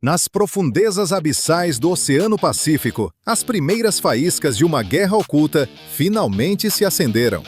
Nas profundezas abissais do Oceano Pacífico, as primeiras faíscas de uma guerra oculta finalmente se acenderam.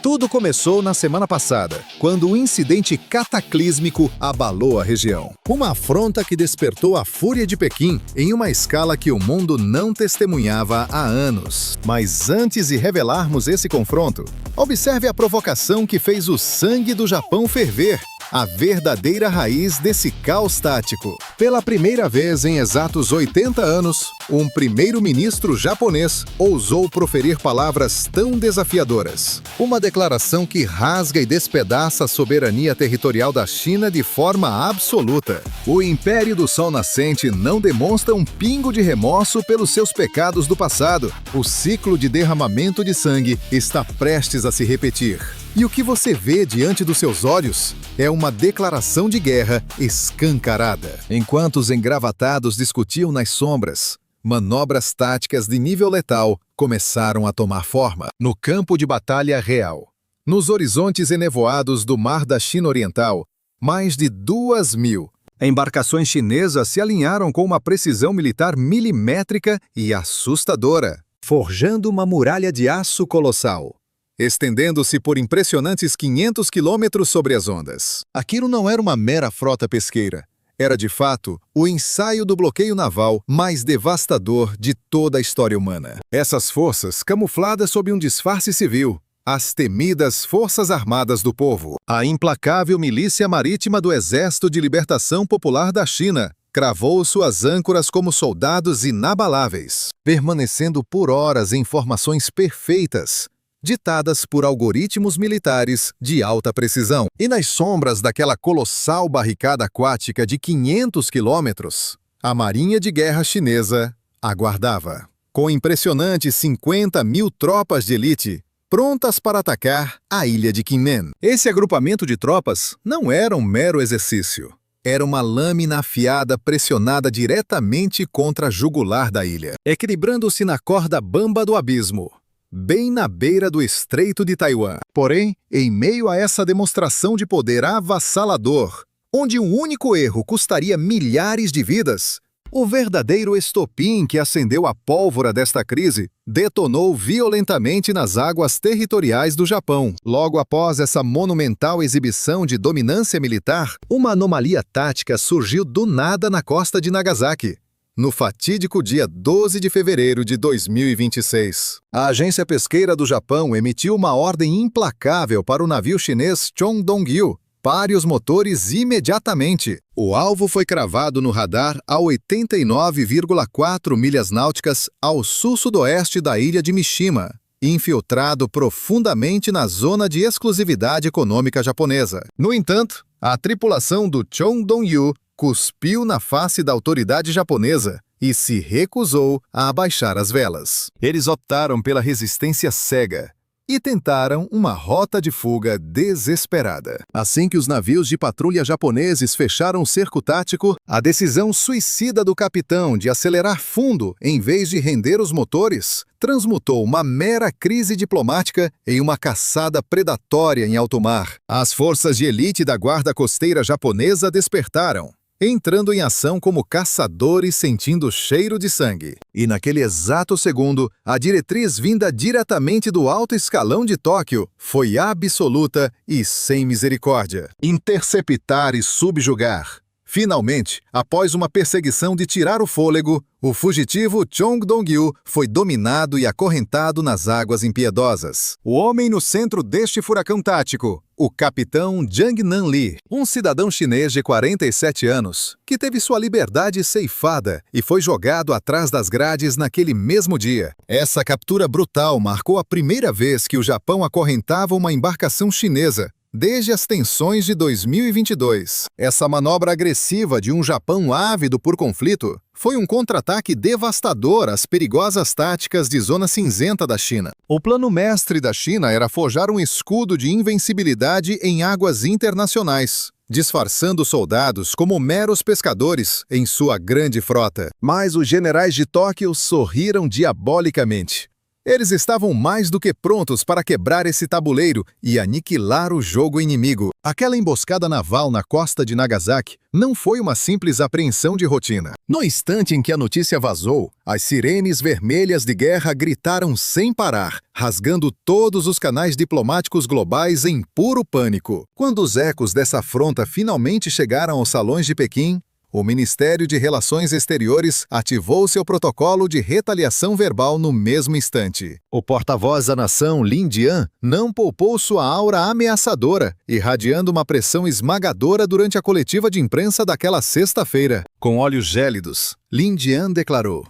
Tudo começou na semana passada, quando um incidente cataclísmico abalou a região. Uma afronta que despertou a fúria de Pequim em uma escala que o mundo não testemunhava há anos. Mas antes de revelarmos esse confronto, observe a provocação que fez o sangue do Japão ferver. A verdadeira raiz desse caos tático. Pela primeira vez em exatos 80 anos, um primeiro-ministro japonês ousou proferir palavras tão desafiadoras. Uma declaração que rasga e despedaça a soberania territorial da China de forma absoluta. O Império do Sol Nascente não demonstra um pingo de remorso pelos seus pecados do passado. O ciclo de derramamento de sangue está prestes a se repetir. E o que você vê diante dos seus olhos é uma declaração de guerra escancarada. Enquanto os engravatados discutiam nas sombras, manobras táticas de nível letal começaram a tomar forma. No campo de batalha real, nos horizontes enevoados do Mar da China Oriental, mais de 2.000 embarcações chinesas se alinharam com uma precisão militar milimétrica e assustadora, forjando uma muralha de aço colossal, estendendo-se por impressionantes 500 quilômetros sobre as ondas. Aquilo não era uma mera frota pesqueira. Era, de fato, o ensaio do bloqueio naval mais devastador de toda a história humana. Essas forças, camufladas sob um disfarce civil, as temidas Forças Armadas do Povo, a implacável milícia marítima do Exército de Libertação Popular da China, cravou suas âncoras como soldados inabaláveis, permanecendo por horas em formações perfeitas, ditadas por algoritmos militares de alta precisão. E nas sombras daquela colossal barricada aquática de 500 quilômetros, a Marinha de Guerra chinesa aguardava, com impressionantes 50.000 tropas de elite, prontas para atacar a ilha de Kinmen. Esse agrupamento de tropas não era um mero exercício. Era uma lâmina afiada pressionada diretamente contra a jugular da ilha, equilibrando-se na corda bamba do abismo, bem na beira do Estreito de Taiwan. Porém, em meio a essa demonstração de poder avassalador, onde um único erro custaria milhares de vidas, o verdadeiro estopim que acendeu a pólvora desta crise detonou violentamente nas águas territoriais do Japão. Logo após essa monumental exibição de dominância militar, uma anomalia tática surgiu do nada na costa de Nagasaki, no fatídico dia 12 de fevereiro de 2026. A agência pesqueira do Japão emitiu uma ordem implacável para o navio chinês Chongdong-gyu: pare os motores imediatamente. O alvo foi cravado no radar a 89,4 milhas náuticas ao sul-sudoeste da ilha de Mishima, infiltrado profundamente na zona de exclusividade econômica japonesa. No entanto, a tripulação do Chongdong-gyu cuspiu na face da autoridade japonesa e se recusou a abaixar as velas. Eles optaram pela resistência cega e tentaram uma rota de fuga desesperada. Assim que os navios de patrulha japoneses fecharam o cerco tático, a decisão suicida do capitão de acelerar fundo em vez de render os motores transmutou uma mera crise diplomática em uma caçada predatória em alto mar. As forças de elite da guarda costeira japonesa despertaram, entrando em ação como caçadores sentindo o cheiro de sangue. E naquele exato segundo, a diretriz vinda diretamente do alto escalão de Tóquio foi absoluta e sem misericórdia: interceptar e subjugar. Finalmente, após uma perseguição de tirar o fôlego, o fugitivo Chongdong-gyu foi dominado e acorrentado nas águas impiedosas. O homem no centro deste furacão tático, o capitão Jiangnan Li, um cidadão chinês de 47 anos, que teve sua liberdade ceifada e foi jogado atrás das grades naquele mesmo dia. Essa captura brutal marcou a primeira vez que o Japão acorrentava uma embarcação chinesa desde as tensões de 2022. Essa manobra agressiva de um Japão ávido por conflito foi um contra-ataque devastador às perigosas táticas de zona cinzenta da China. O plano mestre da China era forjar um escudo de invencibilidade em águas internacionais, disfarçando soldados como meros pescadores em sua grande frota. Mas os generais de Tóquio sorriram diabolicamente. Eles estavam mais do que prontos para quebrar esse tabuleiro e aniquilar o jogo inimigo. Aquela emboscada naval na costa de Nagasaki não foi uma simples apreensão de rotina. No instante em que a notícia vazou, as sirenes vermelhas de guerra gritaram sem parar, rasgando todos os canais diplomáticos globais em puro pânico. Quando os ecos dessa afronta finalmente chegaram aos salões de Pequim, o Ministério de Relações Exteriores ativou seu protocolo de retaliação verbal no mesmo instante. O porta-voz da nação, Lin Jian, não poupou sua aura ameaçadora, irradiando uma pressão esmagadora durante a coletiva de imprensa daquela sexta-feira. Com olhos gélidos, Lin Jian declarou: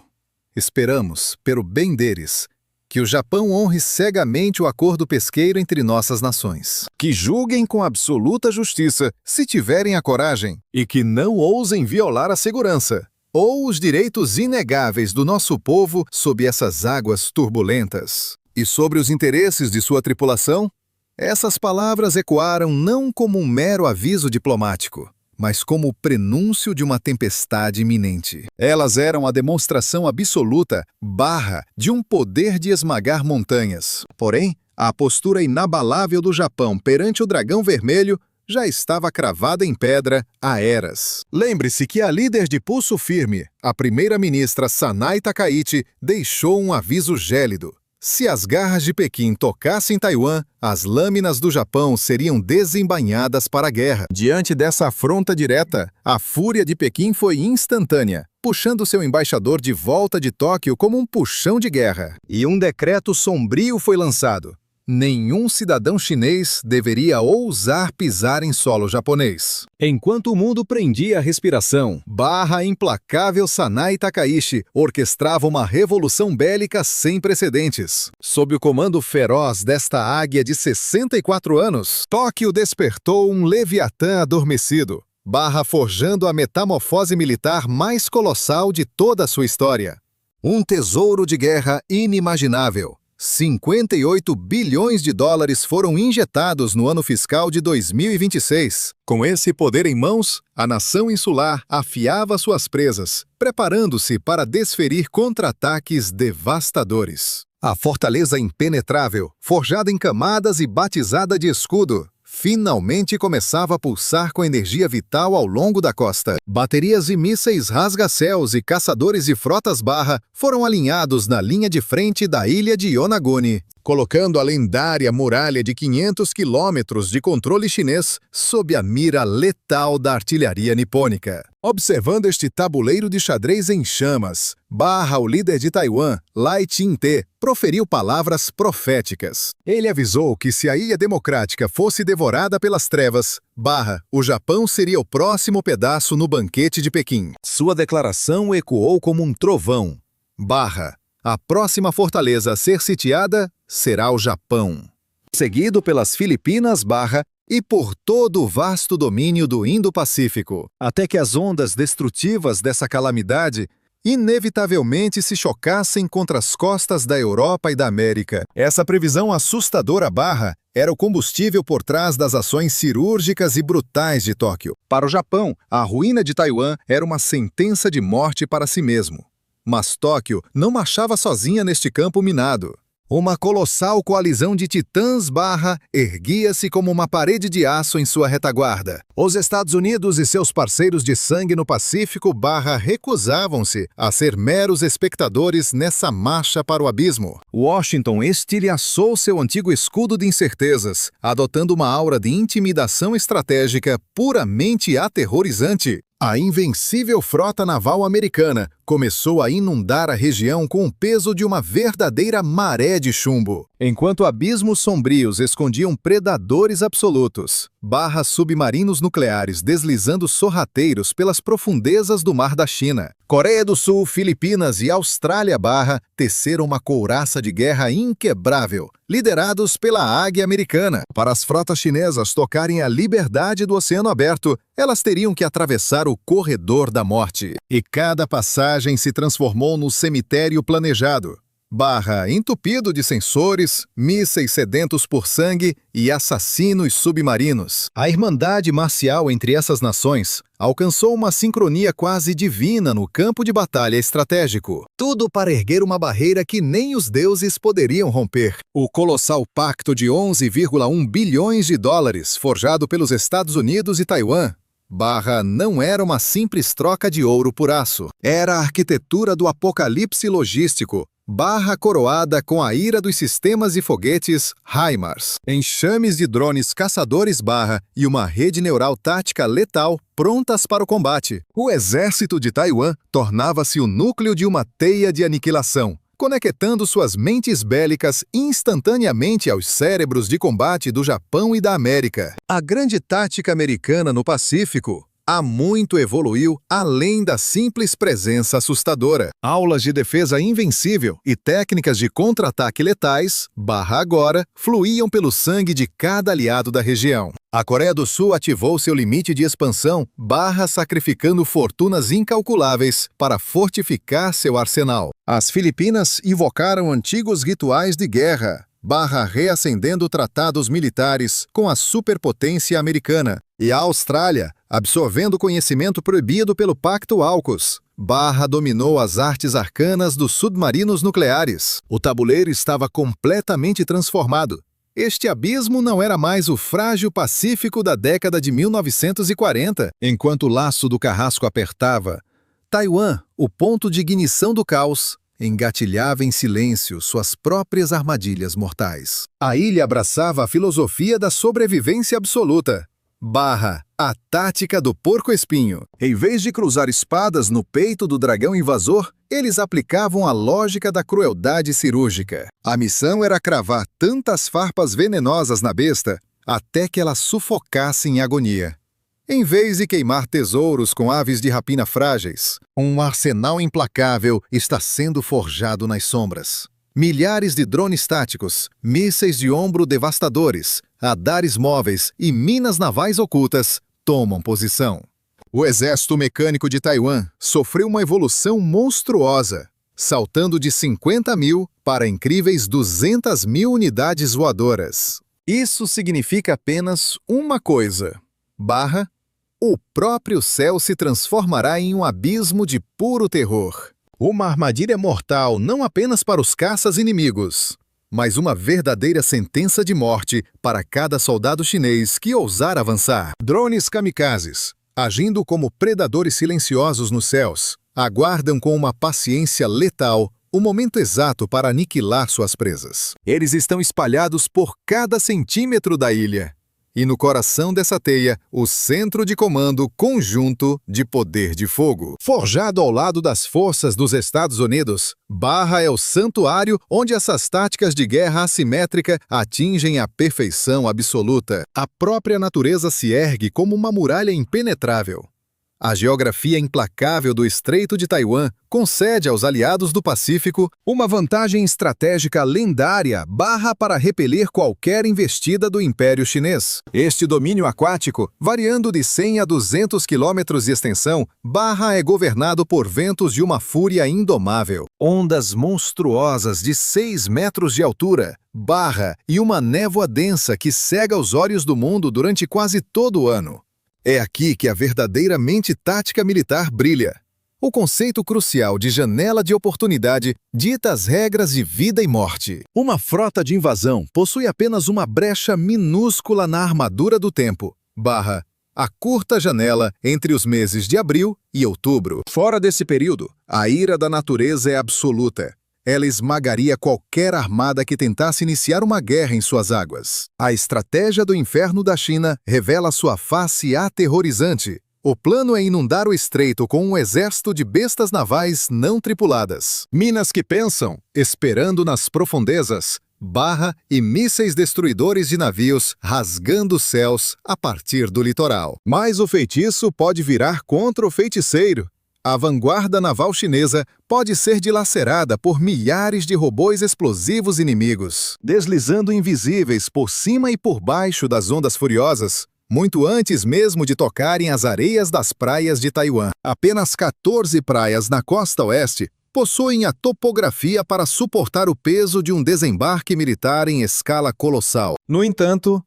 "Esperamos, pelo bem deles, que o Japão honre cegamente o acordo pesqueiro entre nossas nações. Que julguem com absoluta justiça, se tiverem a coragem, e que não ousem violar a segurança ou os direitos inegáveis do nosso povo sob essas águas turbulentas. E sobre os interesses de sua tripulação?" Essas palavras ecoaram não como um mero aviso diplomático, mas como o prenúncio de uma tempestade iminente. Elas eram a demonstração absoluta, de um poder de esmagar montanhas. Porém, a postura inabalável do Japão perante o dragão vermelho já estava cravada em pedra há eras. Lembre-se que a líder de pulso firme, a primeira-ministra Sanai Takaichi, deixou um aviso gélido. Se as garras de Pequim tocassem Taiwan, as lâminas do Japão seriam desembainhadas para a guerra. Diante dessa afronta direta, a fúria de Pequim foi instantânea, puxando seu embaixador de volta de Tóquio como um puxão de guerra. E um decreto sombrio foi lançado: nenhum cidadão chinês deveria ousar pisar em solo japonês. Enquanto o mundo prendia a respiração, a implacável Sanai Takaichi orquestrava uma revolução bélica sem precedentes. Sob o comando feroz desta águia de 64 anos, Tóquio despertou um leviatã adormecido, forjando a metamorfose militar mais colossal de toda a sua história. Um tesouro de guerra inimaginável. 58 bilhões de dólares foram injetados no ano fiscal de 2026. Com esse poder em mãos, a nação insular afiava suas presas, preparando-se para desferir contra-ataques devastadores. A fortaleza impenetrável, forjada em camadas e batizada de escudo, finalmente começava a pulsar com energia vital ao longo da costa. Baterias e mísseis rasga-céus e caçadores de frotas foram alinhados na linha de frente da ilha de Yonaguni, colocando a lendária muralha de 500 quilômetros de controle chinês sob a mira letal da artilharia nipônica. Observando este tabuleiro de xadrez em chamas, o líder de Taiwan, Lai Ching-te, proferiu palavras proféticas. Ele avisou que se a ilha democrática fosse devorada pelas trevas, o Japão seria o próximo pedaço no banquete de Pequim. Sua declaração ecoou como um trovão. A próxima fortaleza a ser sitiada será o Japão. Seguido pelas Filipinas, e por todo o vasto domínio do Indo-Pacífico, até que as ondas destrutivas dessa calamidade inevitavelmente se chocassem contra as costas da Europa e da América. Essa previsão assustadora era o combustível por trás das ações cirúrgicas e brutais de Tóquio. Para o Japão, a ruína de Taiwan era uma sentença de morte para si mesmo. Mas Tóquio não marchava sozinha neste campo minado. Uma colossal coalizão de titãs erguia-se como uma parede de aço em sua retaguarda. Os Estados Unidos e seus parceiros de sangue no Pacífico recusavam-se a ser meros espectadores nessa marcha para o abismo. Washington estilhaçou seu antigo escudo de incertezas, adotando uma aura de intimidação estratégica puramente aterrorizante. A invencível frota naval americana começou a inundar a região com o peso de uma verdadeira maré de chumbo. Enquanto abismos sombrios escondiam predadores absolutos, submarinos nucleares deslizando sorrateiros pelas profundezas do Mar da China, Coreia do Sul, Filipinas e Austrália teceram uma couraça de guerra inquebrável, liderados pela Águia Americana. Para as frotas chinesas tocarem a liberdade do oceano aberto, elas teriam que atravessar o corredor da morte. E cada passagem se transformou no cemitério planejado. Entupido de sensores, mísseis sedentos por sangue e assassinos submarinos. A irmandade marcial entre essas nações, alcançou uma sincronia quase divina no campo de batalha estratégico. Tudo para erguer uma barreira que nem os deuses poderiam romper. O colossal pacto de 11,1 bilhões de dólares, forjado pelos Estados Unidos e Taiwan, não era uma simples troca de ouro por aço. Era a arquitetura do apocalipse logístico, coroada com a ira dos sistemas de foguetes HIMARS, enxames de drones caçadores e uma rede neural tática letal prontas para o combate. O exército de Taiwan tornava-se o núcleo de uma teia de aniquilação, conectando suas mentes bélicas instantaneamente aos cérebros de combate do Japão e da América. A grande tática americana no Pacífico há muito evoluiu além da simples presença assustadora. Aulas de defesa invencível e técnicas de contra-ataque letais, agora, fluíam pelo sangue de cada aliado da região. A Coreia do Sul ativou seu limite de expansão, sacrificando fortunas incalculáveis para fortificar seu arsenal. As Filipinas invocaram antigos rituais de guerra, reacendendo tratados militares com a superpotência americana. E a Austrália, absorvendo conhecimento proibido pelo Pacto AUKUS, dominou as artes arcanas dos submarinos nucleares. O tabuleiro estava completamente transformado. Este abismo não era mais o frágil Pacífico da década de 1940. Enquanto o laço do carrasco apertava, Taiwan, o ponto de ignição do caos, engatilhava em silêncio suas próprias armadilhas mortais. A ilha abraçava a filosofia da sobrevivência absoluta, a tática do porco-espinho. Em vez de cruzar espadas no peito do dragão invasor, eles aplicavam a lógica da crueldade cirúrgica. A missão era cravar tantas farpas venenosas na besta até que ela sufocasse em agonia. Em vez de queimar tesouros com aves de rapina frágeis, um arsenal implacável está sendo forjado nas sombras. Milhares de drones táticos, mísseis de ombro devastadores, radares móveis e minas navais ocultas tomam posição. O exército mecânico de Taiwan sofreu uma evolução monstruosa, saltando de 50 mil para incríveis 200 mil unidades voadoras. Isso significa apenas uma coisa: o próprio céu se transformará em um abismo de puro terror. Uma armadilha mortal não apenas para os caças inimigos, mas uma verdadeira sentença de morte para cada soldado chinês que ousar avançar. Drones kamikazes, agindo como predadores silenciosos nos céus, aguardam com uma paciência letal o momento exato para aniquilar suas presas. Eles estão espalhados por cada centímetro da ilha. E no coração dessa teia, o centro de comando conjunto de poder de fogo. Forjado ao lado das forças dos Estados Unidos, é o santuário onde essas táticas de guerra assimétrica atingem a perfeição absoluta. A própria natureza se ergue como uma muralha impenetrável. A geografia implacável do Estreito de Taiwan concede aos aliados do Pacífico uma vantagem estratégica lendária para repelir qualquer investida do Império Chinês. Este domínio aquático, variando de 100 a 200 quilômetros de extensão, é governado por ventos de uma fúria indomável. Ondas monstruosas de 6 metros de altura, e uma névoa densa que cega os olhos do mundo durante quase todo o ano. É aqui que a verdadeira mente tática militar brilha. O conceito crucial de janela de oportunidade dita as regras de vida e morte. Uma frota de invasão possui apenas uma brecha minúscula na armadura do tempo, a curta janela entre os meses de abril e outubro. Fora desse período, a ira da natureza é absoluta. Ela esmagaria qualquer armada que tentasse iniciar uma guerra em suas águas. A estratégia do inferno da China revela sua face aterrorizante. O plano é inundar o estreito com um exército de bestas navais não tripuladas. Minas que pensam, esperando nas profundezas, e mísseis destruidores de navios rasgando os céus a partir do litoral. Mas o feitiço pode virar contra o feiticeiro. A vanguarda naval chinesa pode ser dilacerada por milhares de robôs explosivos inimigos, deslizando invisíveis por cima e por baixo das ondas furiosas, muito antes mesmo de tocarem as areias das praias de Taiwan. Apenas 14 praias na costa oeste possuem a topografia para suportar o peso de um desembarque militar em escala colossal. No entanto,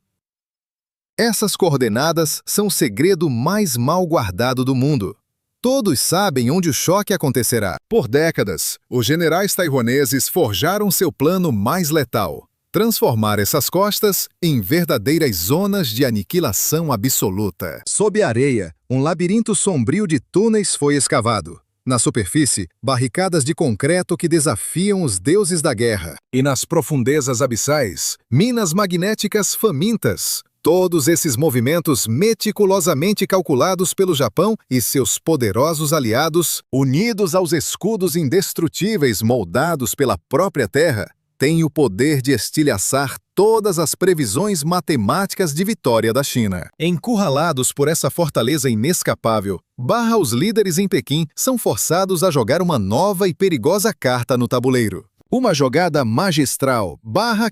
Essas coordenadas são o segredo mais mal guardado do mundo. Todos sabem onde o choque acontecerá. Por décadas, os generais taiwaneses forjaram seu plano mais letal: transformar essas costas em verdadeiras zonas de aniquilação absoluta. Sob a areia, um labirinto sombrio de túneis foi escavado. Na superfície, barricadas de concreto que desafiam os deuses da guerra. E nas profundezas abissais, minas magnéticas famintas. Todos esses movimentos meticulosamente calculados pelo Japão e seus poderosos aliados, unidos aos escudos indestrutíveis moldados pela própria terra, têm o poder de estilhaçar todas as previsões matemáticas de vitória da China. Encurralados por essa fortaleza inescapável, os líderes em Pequim são forçados a jogar uma nova e perigosa carta no tabuleiro. Uma jogada magistral,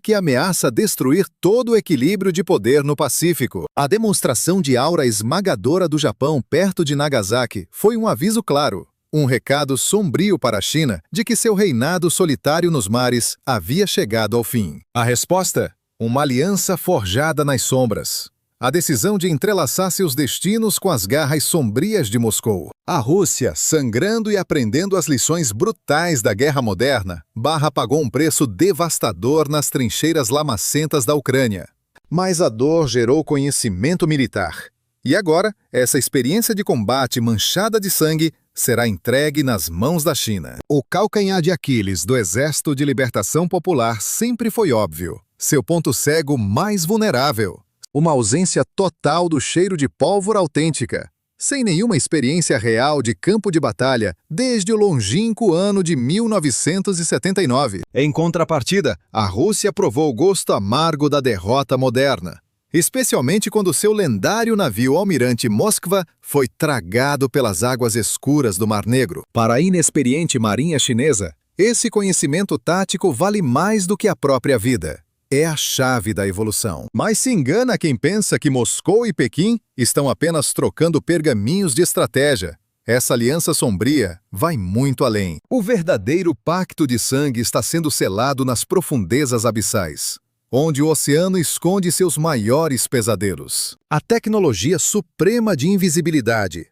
que ameaça destruir todo o equilíbrio de poder no Pacífico. A demonstração de aura esmagadora do Japão perto de Nagasaki foi um aviso claro. Um recado sombrio para a China de que seu reinado solitário nos mares havia chegado ao fim. A resposta? Uma aliança forjada nas sombras. A decisão de entrelaçar seus destinos com as garras sombrias de Moscou. A Rússia, sangrando e aprendendo as lições brutais da guerra moderna, pagou um preço devastador nas trincheiras lamacentas da Ucrânia. Mas a dor gerou conhecimento militar. E agora, essa experiência de combate manchada de sangue será entregue nas mãos da China. O calcanhar de Aquiles do Exército de Libertação Popular sempre foi óbvio. Seu ponto cego mais vulnerável. Uma ausência total do cheiro de pólvora autêntica. Sem nenhuma experiência real de campo de batalha desde o longínquo ano de 1979. Em contrapartida, a Rússia provou o gosto amargo da derrota moderna. Especialmente quando seu lendário navio almirante Moskva foi tragado pelas águas escuras do Mar Negro. Para a inexperiente marinha chinesa, esse conhecimento tático vale mais do que a própria vida. É a chave da evolução. Mas se engana quem pensa que Moscou e Pequim estão apenas trocando pergaminhos de estratégia. Essa aliança sombria vai muito além. O verdadeiro pacto de sangue está sendo selado nas profundezas abissais, onde o oceano esconde seus maiores pesadelos. A tecnologia suprema de invisibilidade,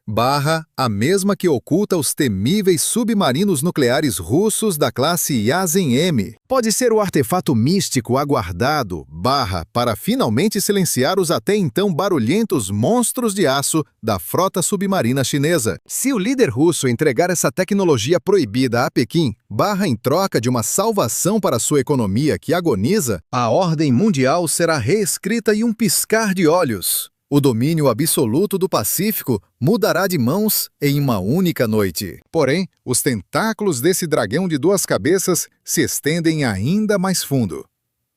a mesma que oculta os temíveis submarinos nucleares russos da classe Yazen-M, pode ser o artefato místico aguardado, para finalmente silenciar os até então barulhentos monstros de aço da frota submarina chinesa. Se o líder russo entregar essa tecnologia proibida a Pequim, em troca de uma salvação para sua economia que agoniza, a ordem mundial será reescrita em um piscar de olhos. O domínio absoluto do Pacífico mudará de mãos em uma única noite. Porém, os tentáculos desse dragão de duas cabeças se estendem ainda mais fundo.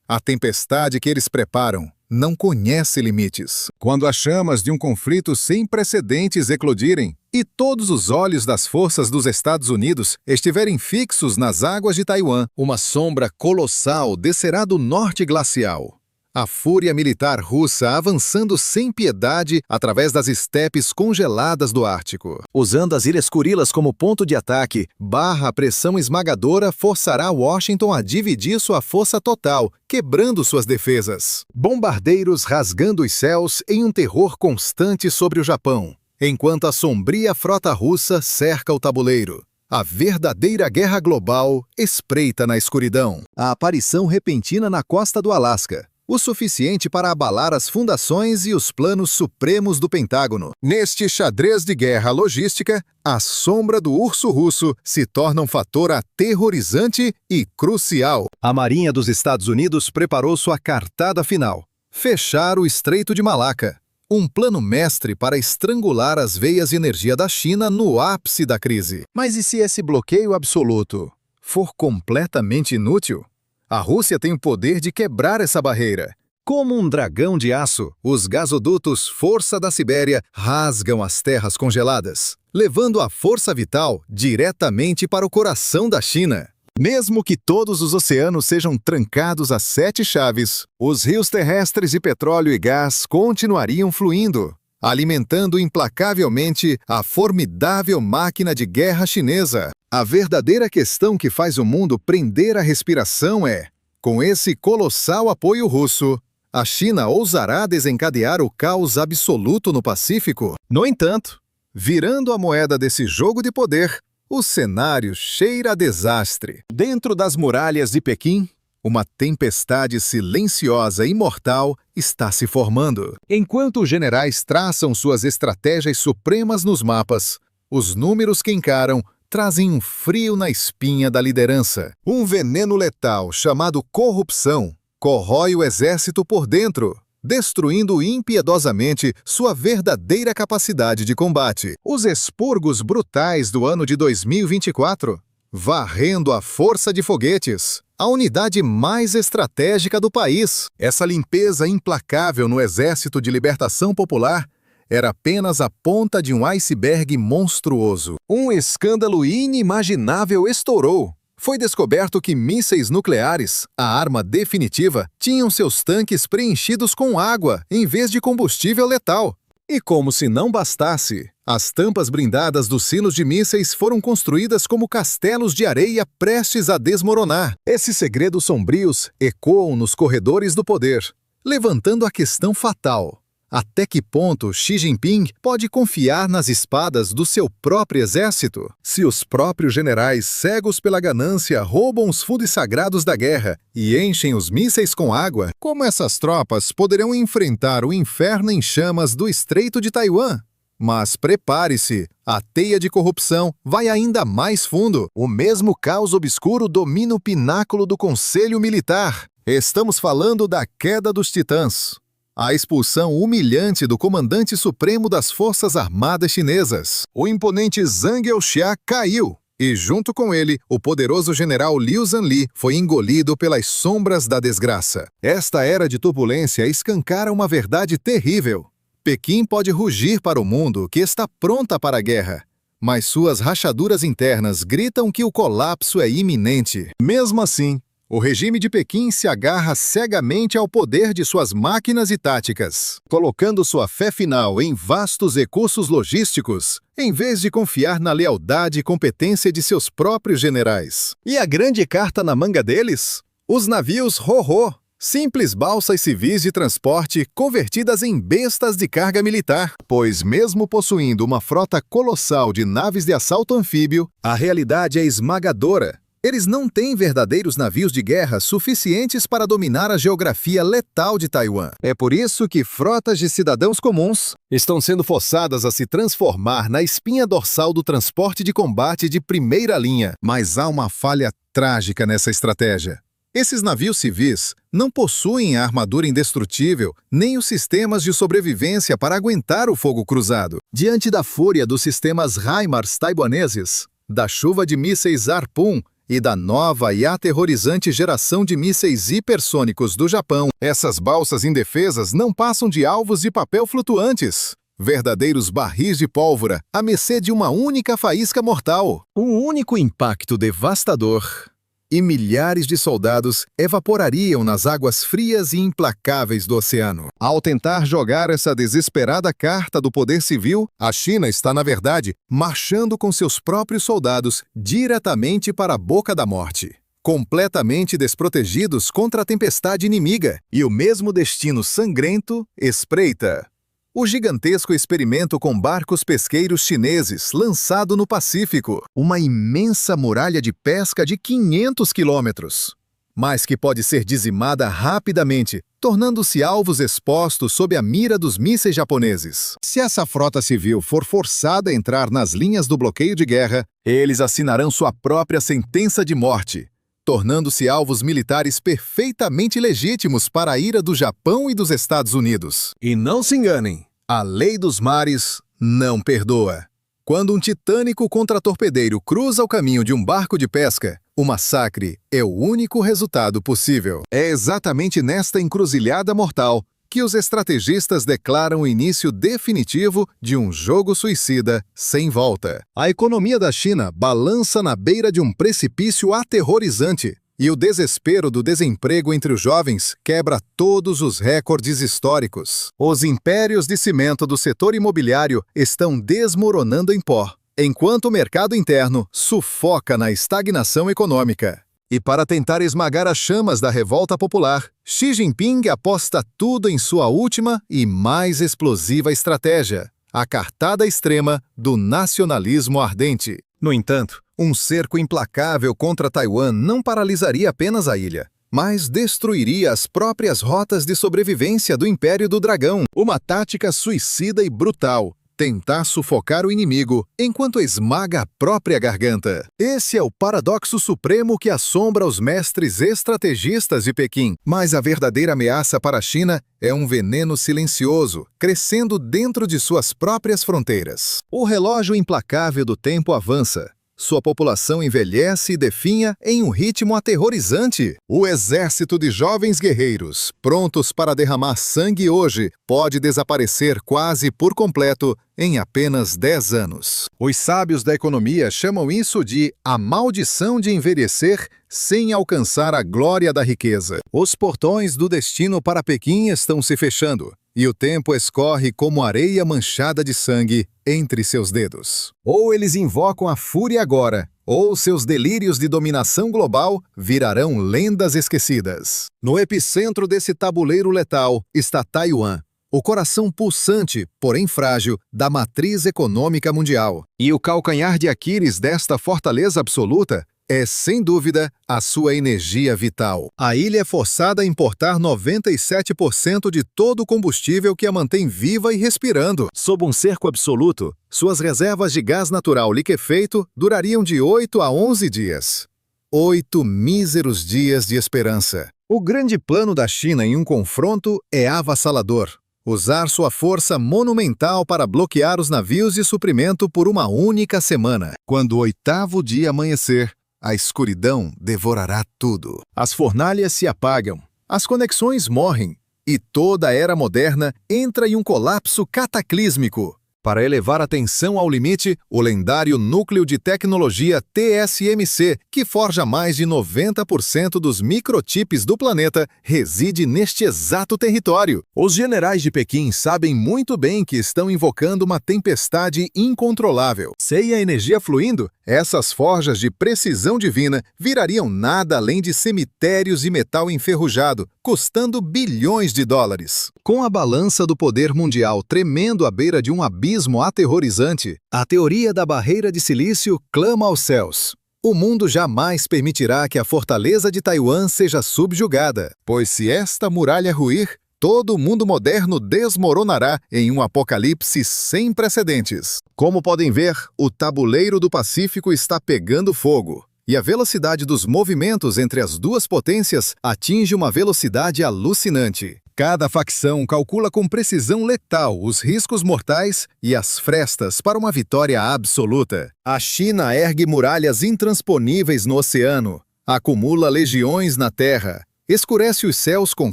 A tempestade que eles preparam não conhece limites. Quando as chamas de um conflito sem precedentes eclodirem e todos os olhos das forças dos Estados Unidos estiverem fixos nas águas de Taiwan, uma sombra colossal descerá do norte glacial. A fúria militar russa avançando sem piedade através das estepes congeladas do Ártico. Usando as Ilhas Kurilas como ponto de ataque, a pressão esmagadora forçará Washington a dividir sua força total, quebrando suas defesas. Bombardeiros rasgando os céus em um terror constante sobre o Japão, enquanto a sombria frota russa cerca o tabuleiro. A verdadeira guerra global espreita na escuridão. A aparição repentina na costa do Alasca. O suficiente para abalar as fundações e os planos supremos do Pentágono. Neste xadrez de guerra logística, a sombra do urso russo se torna um fator aterrorizante e crucial. A Marinha dos Estados Unidos preparou sua cartada final: fechar o Estreito de Malaca. Um plano mestre para estrangular as veias de energia da China no ápice da crise. Mas e se esse bloqueio absoluto for completamente inútil? A Rússia tem o poder de quebrar essa barreira. Como um dragão de aço, os gasodutos Força da Sibéria rasgam as terras congeladas, levando a força vital diretamente para o coração da China. Mesmo que todos os oceanos sejam trancados a 7 chaves, os rios terrestres de petróleo e gás continuariam fluindo, alimentando implacavelmente a formidável máquina de guerra chinesa. A verdadeira questão que faz o mundo prender a respiração é: com esse colossal apoio russo, A China ousará desencadear o caos absoluto no Pacífico? No entanto, virando a moeda desse jogo de poder, o cenário cheira a desastre. Dentro das muralhas de Pequim, uma tempestade silenciosa e mortal está se formando. Enquanto os generais traçam suas estratégias supremas nos mapas, os números que encaram trazem um frio na espinha da liderança. Um veneno letal chamado corrupção corrói o exército por dentro, destruindo impiedosamente sua verdadeira capacidade de combate. Os expurgos brutais do ano de 2024, varrendo a força de foguetes, a unidade mais estratégica do país. Essa limpeza implacável no Exército de Libertação Popular era apenas a ponta de um iceberg monstruoso. Um escândalo inimaginável estourou. Foi descoberto que mísseis nucleares, a arma definitiva, tinham seus tanques preenchidos com água em vez de combustível letal. E como se não bastasse, as tampas blindadas dos silos de mísseis foram construídas como castelos de areia prestes a desmoronar. Esses segredos sombrios ecoam nos corredores do poder, levantando a questão fatal: até que ponto Xi Jinping pode confiar nas espadas do seu próprio exército? Se os próprios generais, cegos pela ganância, roubam os fundos sagrados da guerra e enchem os mísseis com água, como essas tropas poderão enfrentar o inferno em chamas do Estreito de Taiwan? Mas prepare-se, a teia de corrupção vai ainda mais fundo. O mesmo caos obscuro domina o pináculo do Conselho Militar. Estamos falando da queda dos titãs. A expulsão humilhante do comandante supremo das Forças Armadas Chinesas. O imponente Zhang Youxia caiu, e junto com ele, o poderoso general Liu Zhanli foi engolido pelas sombras da desgraça. Esta era de turbulência escancara uma verdade terrível. Pequim pode rugir para o mundo que está pronta para a guerra, mas suas rachaduras internas gritam que o colapso é iminente. Mesmo assim, o regime de Pequim se agarra cegamente ao poder de suas máquinas e táticas, colocando sua fé final em vastos recursos logísticos, em vez de confiar na lealdade e competência de seus próprios generais. E a grande carta na manga deles? Os navios Ho-Ho, simples balsas civis de transporte convertidas em bestas de carga militar. Pois mesmo possuindo uma frota colossal de naves de assalto anfíbio, a realidade é esmagadora. Eles não têm verdadeiros navios de guerra suficientes para dominar a geografia letal de Taiwan. É por isso que frotas de cidadãos comuns estão sendo forçadas a se transformar na espinha dorsal do transporte de combate de primeira linha. Mas há uma falha trágica nessa estratégia. Esses navios civis não possuem a armadura indestrutível nem os sistemas de sobrevivência para aguentar o fogo cruzado. Diante da fúria dos sistemas HIMARS taiwaneses, da chuva de mísseis Harpoon e da nova e aterrorizante geração de mísseis hipersônicos do Japão, essas balsas indefesas não passam de alvos de papel flutuantes, verdadeiros barris de pólvora à mercê de uma única faísca mortal. Um único impacto devastador, e milhares de soldados evaporariam nas águas frias e implacáveis do oceano. Ao tentar jogar essa desesperada carta do poder civil, a China está, na verdade, marchando com seus próprios soldados diretamente para a boca da morte, completamente desprotegidos contra a tempestade inimiga, e o mesmo destino sangrento espreita. O gigantesco experimento com barcos pesqueiros chineses lançado no Pacífico, uma imensa muralha de pesca de 500 quilômetros, mas que pode ser dizimada rapidamente, tornando-se alvos expostos sob a mira dos mísseis japoneses. Se essa frota civil for forçada a entrar nas linhas do bloqueio de guerra, eles assinarão sua própria sentença de morte, tornando-se alvos militares perfeitamente legítimos para a ira do Japão e dos Estados Unidos. E não se enganem, a lei dos mares não perdoa. Quando um titânico contratorpedeiro cruza o caminho de um barco de pesca, o massacre é o único resultado possível. É exatamente nesta encruzilhada mortal que os estrategistas declaram o início definitivo de um jogo suicida sem volta. A economia da China balança na beira de um precipício aterrorizante, e o desespero do desemprego entre os jovens quebra todos os recordes históricos. Os impérios de cimento do setor imobiliário estão desmoronando em pó, enquanto o mercado interno sufoca na estagnação econômica. E para tentar esmagar as chamas da revolta popular, Xi Jinping aposta tudo em sua última e mais explosiva estratégia, a cartada extrema do nacionalismo ardente. No entanto, um cerco implacável contra Taiwan não paralisaria apenas a ilha, mas destruiria as próprias rotas de sobrevivência do Império do Dragão. Uma tática suicida e brutal. Tentar sufocar o inimigo enquanto esmaga a própria garganta. Esse é o paradoxo supremo que assombra os mestres estrategistas de Pequim. Mas a verdadeira ameaça para a China é um veneno silencioso, crescendo dentro de suas próprias fronteiras. O relógio implacável do tempo avança. Sua população envelhece e definha em um ritmo aterrorizante. O exército de jovens guerreiros, prontos para derramar sangue hoje, pode desaparecer quase por completo em apenas 10 anos. Os sábios da economia chamam isso de a maldição de envelhecer sem alcançar a glória da riqueza. Os portões do destino para Pequim estão se fechando, e o tempo escorre como areia manchada de sangue entre seus dedos. Ou eles invocam a fúria agora, ou seus delírios de dominação global virarão lendas esquecidas. No epicentro desse tabuleiro letal está Taiwan, o coração pulsante, porém frágil, da matriz econômica mundial. E o calcanhar de Aquiles desta fortaleza absoluta é, sem dúvida, a sua energia vital. A ilha é forçada a importar 97% de todo o combustível que a mantém viva e respirando. Sob um cerco absoluto, suas reservas de gás natural liquefeito durariam de 8 a 11 dias. 8 míseros dias de esperança. O grande plano da China em um confronto é avassalador. Usar sua força monumental para bloquear os navios de suprimento por uma única semana. Quando o 8º dia amanhecer, a escuridão devorará tudo. As fornalhas se apagam, as conexões morrem, e toda a era moderna entra em um colapso cataclísmico. Para elevar a tensão ao limite, o lendário Núcleo de Tecnologia TSMC, que forja mais de 90% dos microchips do planeta, reside neste exato território. Os generais de Pequim sabem muito bem que estão invocando uma tempestade incontrolável. Sem a energia fluindo, essas forjas de precisão divina virariam nada além de cemitérios de metal enferrujado, custando bilhões de dólares. Com a balança do poder mundial tremendo à beira de um abismo aterrorizante, a teoria da barreira de silício clama aos céus. O mundo jamais permitirá que a fortaleza de Taiwan seja subjugada, pois se esta muralha ruir, todo o mundo moderno desmoronará em um apocalipse sem precedentes. Como podem ver, o tabuleiro do Pacífico está pegando fogo. E a velocidade dos movimentos entre as duas potências atinge uma velocidade alucinante. Cada facção calcula com precisão letal os riscos mortais e as frestas para uma vitória absoluta. A China ergue muralhas intransponíveis no oceano, acumula legiões na terra, escurece os céus com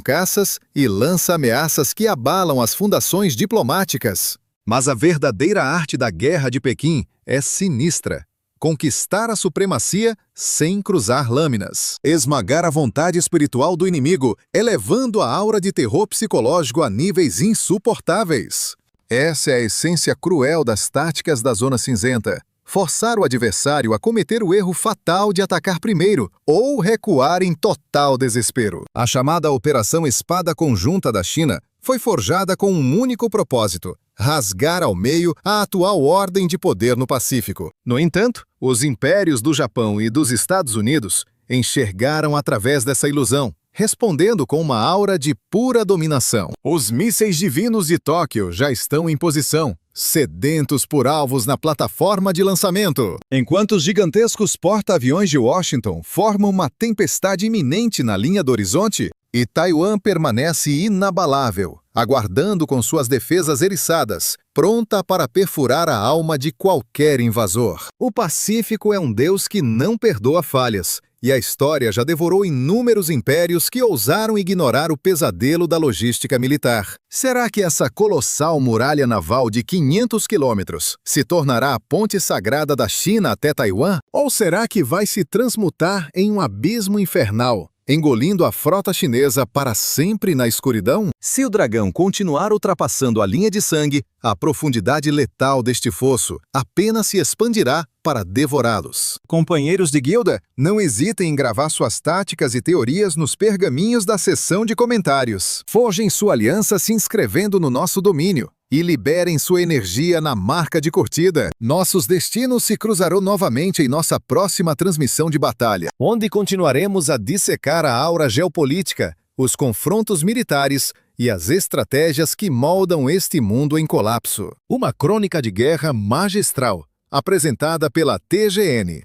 caças e lança ameaças que abalam as fundações diplomáticas. Mas a verdadeira arte da guerra de Pequim é sinistra. Conquistar a supremacia sem cruzar lâminas. Esmagar a vontade espiritual do inimigo, elevando a aura de terror psicológico a níveis insuportáveis. Essa é a essência cruel das táticas da Zona Cinzenta. Forçar o adversário a cometer o erro fatal de atacar primeiro ou recuar em total desespero. A chamada Operação Espada Conjunta da China foi forjada com um único propósito: rasgar ao meio a atual ordem de poder no Pacífico. No entanto, os impérios do Japão e dos Estados Unidos enxergaram através dessa ilusão, respondendo com uma aura de pura dominação. Os mísseis divinos de Tóquio já estão em posição, sedentos por alvos na plataforma de lançamento. Enquanto os gigantescos porta-aviões de Washington formam uma tempestade iminente na linha do horizonte, e Taiwan permanece inabalável, aguardando com suas defesas eriçadas, pronta para perfurar a alma de qualquer invasor. O Pacífico é um deus que não perdoa falhas, e a história já devorou inúmeros impérios que ousaram ignorar o pesadelo da logística militar. Será que essa colossal muralha naval de 500 quilômetros se tornará a ponte sagrada da China até Taiwan? Ou será que vai se transmutar em um abismo infernal, engolindo a frota chinesa para sempre na escuridão? Se o dragão continuar ultrapassando a linha de sangue, a profundidade letal deste fosso apenas se expandirá para devorá-los. Companheiros de guilda, não hesitem em gravar suas táticas e teorias nos pergaminhos da seção de comentários. Forjem sua aliança se inscrevendo no nosso domínio e liberem sua energia na marca de curtida. Nossos destinos se cruzarão novamente em nossa próxima transmissão de batalha, onde continuaremos a dissecar a aura geopolítica, os confrontos militares e as estratégias que moldam este mundo em colapso. Uma crônica de guerra magistral, apresentada pela TGN.